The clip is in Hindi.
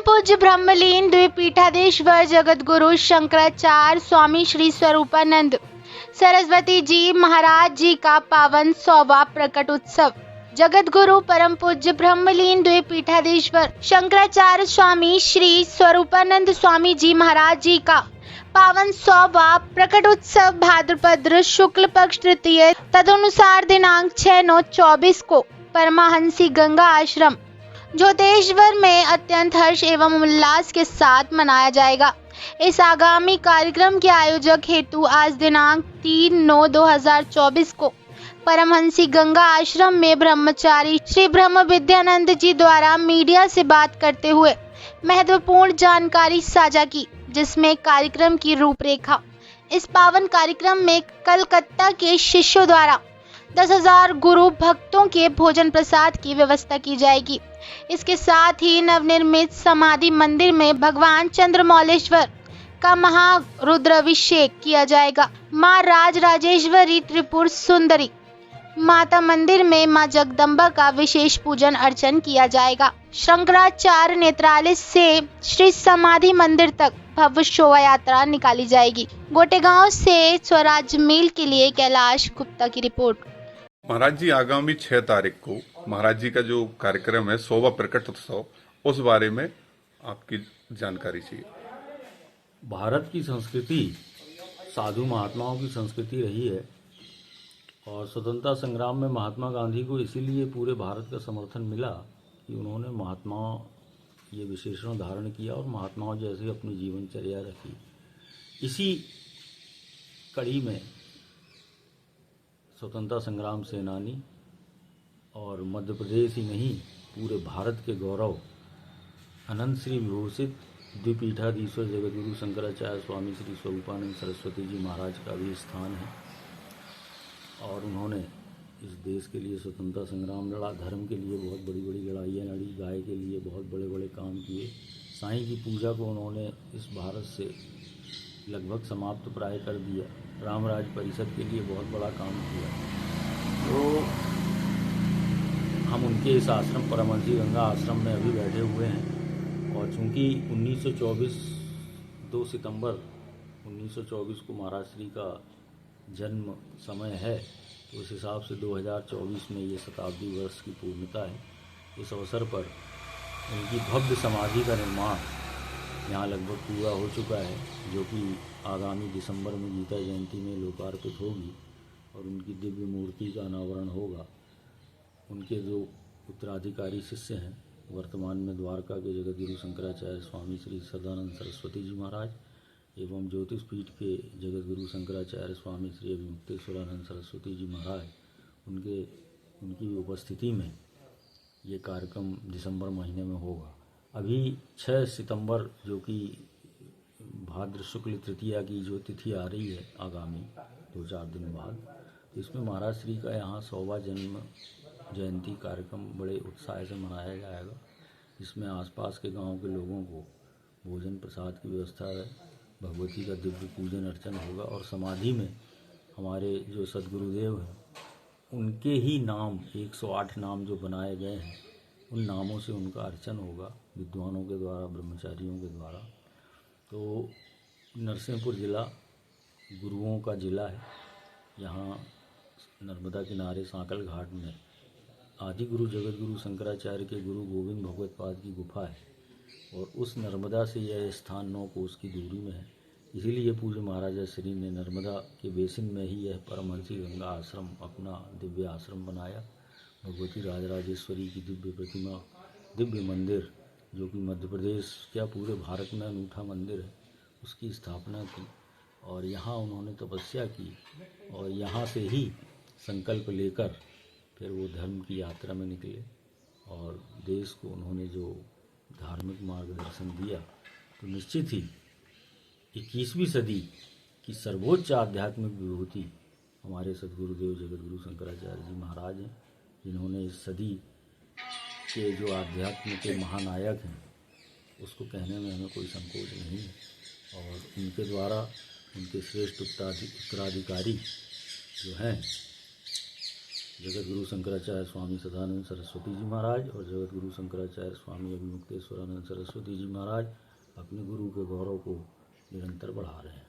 पूज्य ब्रह्मलीन द्विपीठाधीश्वर जगतगुरु शंकराचार्य स्वामी श्री स्वरूपानंद सरस्वती जी महाराज जी का पावन 100वां प्रकट उत्सव। जगतगुरु परम पूज्य ब्रह्मलीन द्विपीठाधीश्वर शंकराचार्य स्वामी श्री स्वरूपानंद स्वामी जी महाराज जी का पावन 100वां प्रकट उत्सव भाद्रपद शुक्ल पक्ष तृतीय तदनुसार दिनांक 6/9/24 को परमहंसी गंगा आश्रम ज्योतेश्वर में अत्यंत हर्ष एवं उल्लास के साथ मनाया जाएगा। इस आगामी कार्यक्रम के आयोजक हेतु आज दिनांक 3/9/2024 को परमहंसी गंगा आश्रम में ब्रह्मचारी श्री ब्रह्म विद्यानंद जी द्वारा मीडिया से बात करते हुए महत्वपूर्ण जानकारी साझा की, जिसमें कार्यक्रम की रूपरेखा। इस पावन कार्यक्रम में कलकत्ता के शिष्यों द्वारा 10,000 गुरु भक्तों के भोजन प्रसाद की व्यवस्था की जाएगी। इसके साथ ही नवनिर्मित समाधि मंदिर में भगवान चंद्रमौलेश्वर का महारुद्राभिषेक किया जाएगा। मां राजराजेश्वरी त्रिपुर सुंदरी माता मंदिर में मां जगदम्बा का विशेष पूजन अर्चन किया जाएगा। शंकराचार्य नेत्रालय से श्री समाधि मंदिर तक भव्य शोभा यात्रा निकाली जाएगी। गोटेगांव से स्वराज मेल के लिए कैलाश गुप्ता की रिपोर्ट। महाराज जी, आगामी 6 तारीख को महाराज जी का जो कार्यक्रम है 100वां प्रकट उत्सव, उस बारे में आपकी जानकारी चाहिए। भारत की संस्कृति साधु महात्माओं की संस्कृति रही है और स्वतंत्रता संग्राम में महात्मा गांधी को इसीलिए पूरे भारत का समर्थन मिला कि उन्होंने महात्माओं ये विशेषण धारण किया और महात्माओं जैसी अपनी जीवनचर्या रखी। इसी कड़ी में स्वतंत्रता संग्राम सेनानी और मध्य प्रदेश ही नहीं पूरे भारत के गौरव अनंत श्री विभूषित द्विपीठाधीश्वर जगतगुरु शंकराचार्य स्वामी श्री स्वरूपानंद सरस्वती जी महाराज का भी स्थान है और उन्होंने इस देश के लिए स्वतंत्रता संग्राम लड़ा, धर्म के लिए बहुत बड़ी बड़ी लड़ाइयाँ लड़ी, गाय के लिए बहुत बड़े बड़े काम किए। साईं की पूजा को उन्होंने इस भारत से लगभग समाप्त प्राय कर दिया। रामराज परिषद के लिए बहुत बड़ा काम किया। तो हम उनके इस आश्रम परमहंसी गंगा आश्रम में अभी बैठे हुए हैं और चूँकि 1924 2 सितंबर 1924 को महाराज श्री का जन्म समय है, तो उस हिसाब से 2024 में ये शताब्दी वर्ष की पूर्णता है। इस अवसर पर उनकी भव्य समाधि का निर्माण यहाँ लगभग पूरा हो चुका है, जो कि आगामी दिसंबर में गीता जयंती में लोकार्पित होगी और उनकी दिव्य मूर्ति का अनावरण होगा। उनके जो उत्तराधिकारी शिष्य हैं वर्तमान में द्वारका के जगतगुरु शंकराचार्य स्वामी श्री सदानंद सरस्वती जी महाराज एवं ज्योतिष पीठ के जगतगुरु शंकराचार्य स्वामी श्री अभिमुक्तेश्वरानंद सरस्वती जी महाराज, उनकी उपस्थिति में ये कार्यक्रम दिसंबर महीने में होगा। अभी 6 सितंबर जो कि भाद्र शुक्ल तृतीया की जो तिथि आ रही है आगामी 2-4 दिन बाद, तो इसमें महाराज श्री का यहाँ 100वां जन्म जयंती कार्यक्रम बड़े उत्साह से मनाया जाएगा। इसमें आसपास के गांव के लोगों को भोजन प्रसाद की व्यवस्था है, भगवती का दिव्य पूजन अर्चन होगा और समाधि में हमारे जो सद्गुरुदेव हैं उनके ही नाम 108 नाम जो बनाए गए हैं उन नामों से उनका अर्चन होगा विद्वानों के द्वारा, ब्रह्मचारियों के द्वारा। तो नरसिंहपुर ज़िला गुरुओं का ज़िला है। यहाँ नर्मदा किनारे सांकल घाट में आदि गुरु जगतगुरु शंकराचार्य के गुरु गोविंद भगवत पाद की गुफा है और उस नर्मदा से यह स्थान 9 कोस की दूरी में है। इसीलिए पूज्य महाराजा श्री ने नर्मदा के बेसिन में ही यह परमहंसी गंगा आश्रम अपना दिव्य आश्रम बनाया। भगवती राजराजेश्वरी की दिव्य प्रतिमा, दिव्य मंदिर जो कि मध्य प्रदेश क्या पूरे भारत में अनूठा मंदिर है, उसकी स्थापना की और यहाँ उन्होंने तपस्या की और यहाँ से ही संकल्प लेकर फिर वो धर्म की यात्रा में निकले और देश को उन्होंने जो धार्मिक मार्गदर्शन दिया, तो निश्चित ही 21वीं सदी की सर्वोच्च आध्यात्मिक विभूति हमारे सद्गुरुदेव जगतगुरु शंकराचार्य जी महाराज हैं, जिन्होंने इस सदी के जो आध्यात्म के महानायक हैं उसको कहने में हमें कोई संकोच नहीं है। और उनके द्वारा उनके श्रेष्ठ उत्तराधिकारी जो हैं जगत गुरु शंकराचार्य स्वामी सदानंद सरस्वती जी महाराज और जगत गुरु शंकराचार्य स्वामी अभिमुक्तेश्वरानंद सरस्वती जी महाराज अपने गुरु के गौरव को निरंतर बढ़ा रहे हैं।